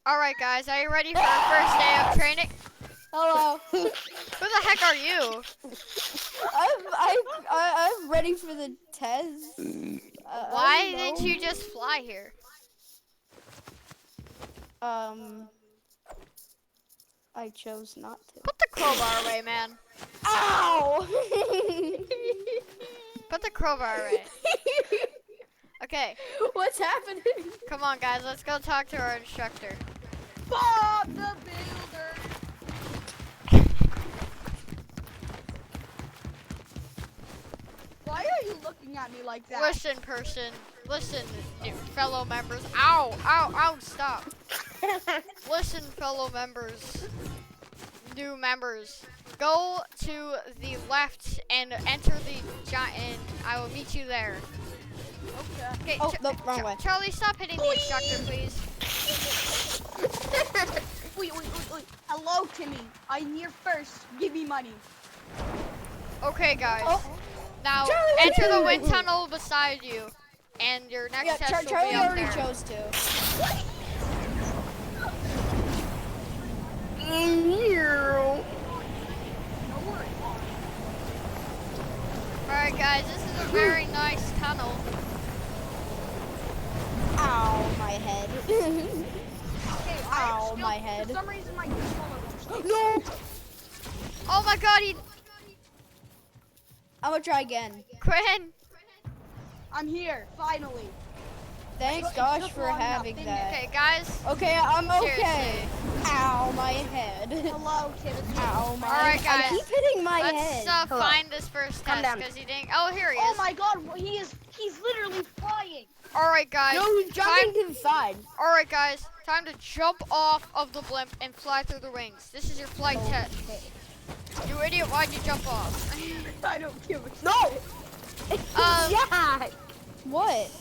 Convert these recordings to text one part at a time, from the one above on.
Alright guys, are you ready for our first day of training? Hello. Who the heck are you? I'm ready for the test. Why didn't you just fly here? I chose not to. Put the crowbar away, man. Ow! Put the crowbar away. Okay, What's happening? come on guys, let's go talk to our instructor. Bob the Builder. Why are you looking at me like that? Listen, person. Listen, fellow members. Ow, ow, ow, stop. Listen, fellow members. New members. Go to the left and enter the giant, and I will meet you there. Okay. Okay, Oh, no, wrong way. Charlie, stop hitting the instructor, please. Wait. Hello, Timmy. I'm here first. Give me money. Okay, guys. Oh. Now, Charlie! enter the wind tunnel beside you, and your next test will Charlie be up already there. chose to. Alright, guys, this is a very nice tunnel. Ow, my head. Okay, Ow, my head. For some reason, my controller won't stay. No! Oh my god, I'm gonna try again. Quinn! I'm here, finally. Thanks, It Josh, took for long enough, having didn't that. Okay, guys. Okay, I'm okay. Seriously. Ow, my head. Hello, Timmy. Ow, my Alright, head. I guys. keep hitting my Let's head. find this first Calm test, down. because he didn't. Oh, here he Oh is. my God, he's literally flying. Alright, guys. No, he's jumping to the side. Alright, guys. Time to jump off of the blimp and fly through the wings. This is your flight test. You idiot, why'd you jump off? I don't give a shit. No! Yeah, What?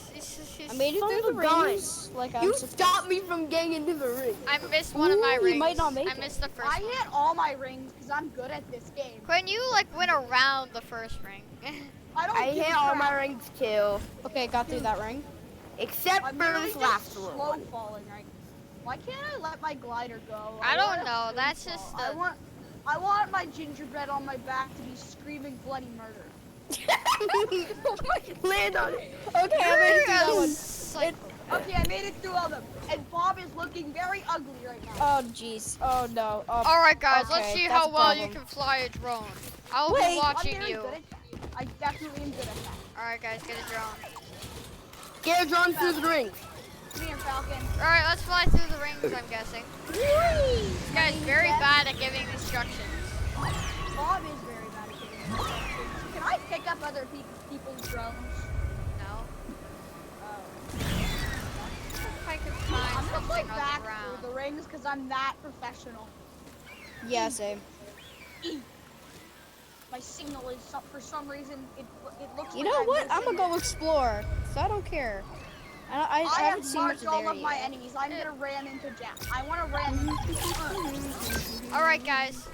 I made it Son through of the a gun. rings. Like I'm you supposed stopped me from getting into the ring. I missed one of my Ooh, rings. you might not make I it. missed the first I one. hit all my rings because I'm good at this game. Quinn, you like went around the first ring. I don't I give hit a all crap. my rings too, Okay, got through that ring. except I'm for literally this just last little slow one. falling right. Why can't I let my glider go? I don't want a know, free that's fall. just I want my gingerbread on my back to be screaming bloody murder. Land on it. Okay, I made it through that one. Like, Okay, I made it through all of them. And Bob is looking very ugly right now. Oh jeez. Oh no. Oh. alright, guys, let's Okay, see that's how a well you problem. can fly a drone. I'll Wait, be I'm watching very you. good at that. I definitely am good at that. Alright, guys, get a drone. Get a drone through the rings. Come here, Falcon. Alright, let's fly through the rings, I'm guessing. This guy's very bad at giving instructions. Bob is very bad at getting instructions. Can I pick up other people's drones? No. Oh. If I could I'm find gonna something fly on the back through ground. the rings because I'm that professional. Yeah, same. My signal is for some reason it looks. You like know what? I'm missing gonna it. go explore. So I don't care. I I haven't have seen much marked of all there of my yet. enemies. I'm gonna ram into Jack. I want to ram into. Alright, guys.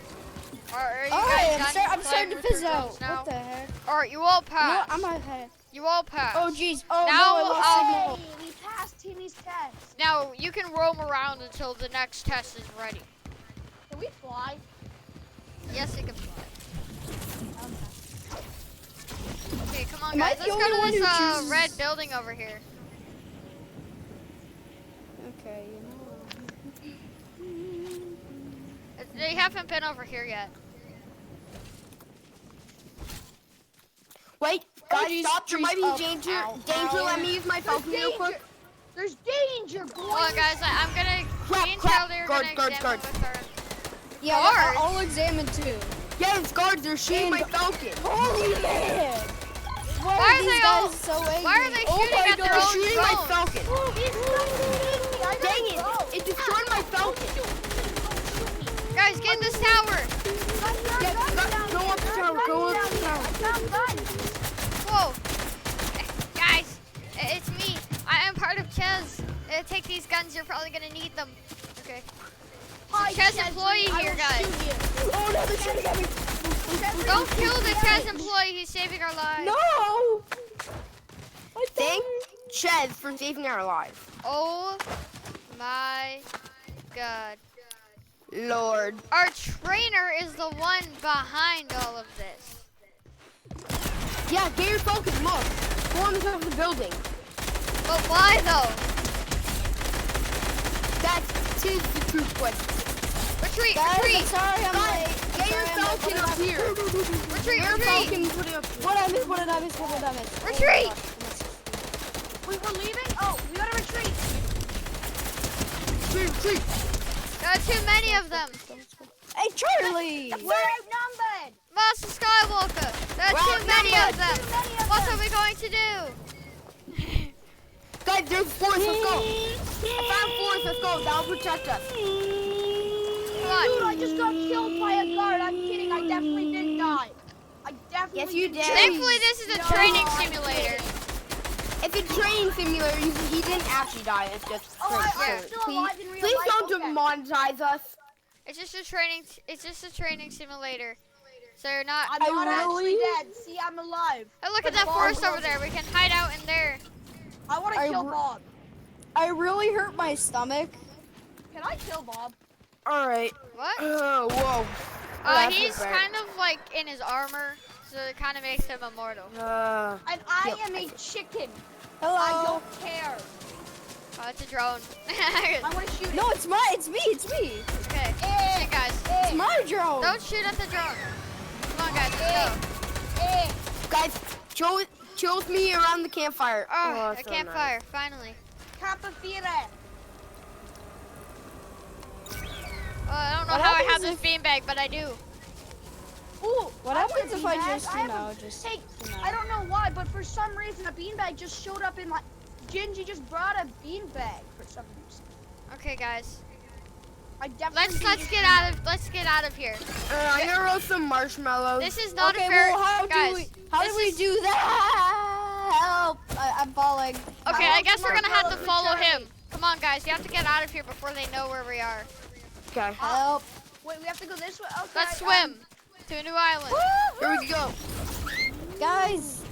Are you Alright, guys done I'm starting to playing with your fizz out. drones now? What the heck? Alright, you all You know what? passed. I'm ahead. You all passed. Oh jeez. Oh Now no, I lost signal. Hey, we passed Timmy's test. Now, you can roam around until the next test is ready. Can we fly? Yes, you can fly. Okay, come on, Am I guys. the Let's go only to one this who chooses- red building over here. Okay, you know. They haven't been over here yet. Wait, guys, Trees, stop. There might be trees. danger. Ow, Danger. ow. Let me use my Falcon real quick. There's danger, boys. Hold on, guys. I'm gonna. Crap, Me and crap. Charlie are Guard, gonna guard, examine guard. with our. Yeah, Guards? I'll examine too. Yes, guards. They're shooting my And- Falcon. Holy man! Why Why are are these they guys all- so angry? Why are they Oh shooting my at their God. They're own shooting my drones? Falcon. Dang it! It destroyed my Falcon. Guys, get in this tower. Go up the tower. Go up the tower. Whoa. Guys, it's me. I am part of Ches. Take these guns. You're probably gonna need them. Okay. Ches employee here, guys. Oh no, they're shooting at me! Don't kill the Ches employee. He's saving our lives. No! I Thank Chez for saving our lives. Oh my God. Lord. Our trainer is the one behind all of this. Yeah, get your focus, move. Go on the top of the building. But why though? That's the truth question. Retreat, Guys, I'm retreat, sorry I'm late. I'm Get your sorry I'm late. falcon up here. retreat, Your retreat, falcon, put it up here. What did I miss? What did I miss? What did I miss? Oh my Retreat! gosh. Wait, we're leaving? Oh, we gotta retreat. Retreat. There are too many of them. Hey, Charlie! We're outnumbered. Master Skywalker, there are Well, too many of them. Too many of What them. are we going to do? Guys, there's force, let's go. I found force, let's go. That'll protect us. Come Dude, on. I just got killed by a guard. I'm kidding. I definitely didn't die. I definitely Yes, you didn't did. die. Thankfully, this is a No, training I'm simulator. It's a training simulator. He didn't actually die. It's just Oh, I'm for- still please, alive in real please life. don't Okay. demonetize us. It's just a training. It's just a training simulator. So you're not. I'm not actually dead. See, I'm alive. Oh, look But at that Bob forest over wasn't. there. We can hide out in there. I want to I kill re- Bob. I really hurt my stomach. Can I kill Bob? All right. What? Whoa. That's He's not kind of like in his armor, so it kind of makes him immortal. bad. And I Yep, am I a chicken. I Hello. don't care. Oh, it's a drone. I want to shoot it. No, it's me. It's me. Okay, Eh, shoot, guys. It's my drone. Don't shoot at the drone. Come on, guys, let's go. Eh. Guys, chill with me around the campfire. Oh, a so campfire, finally. Capafire. I don't know What how I have happens this beanbag, but I do. Ooh, What I want happens a if I beanbag. just, have a- just, Hey, you know. I don't know why, but for some reason a beanbag just showed up in my. Gingy just brought a beanbag for some reason. Okay, guys. I definitely. Let's get out of here. I'm gonna roast some marshmallows. This is not Okay, a fair. well, how guys, do we do that? Help! I'm falling. Okay, I want guess we're gonna have to marshmallows follow returning. him. Come on, guys. You have to get out of here before they know where we are. Okay. Help! Wait, we have to go this way. Okay. Let's swim to a new island. Here we go. Guys,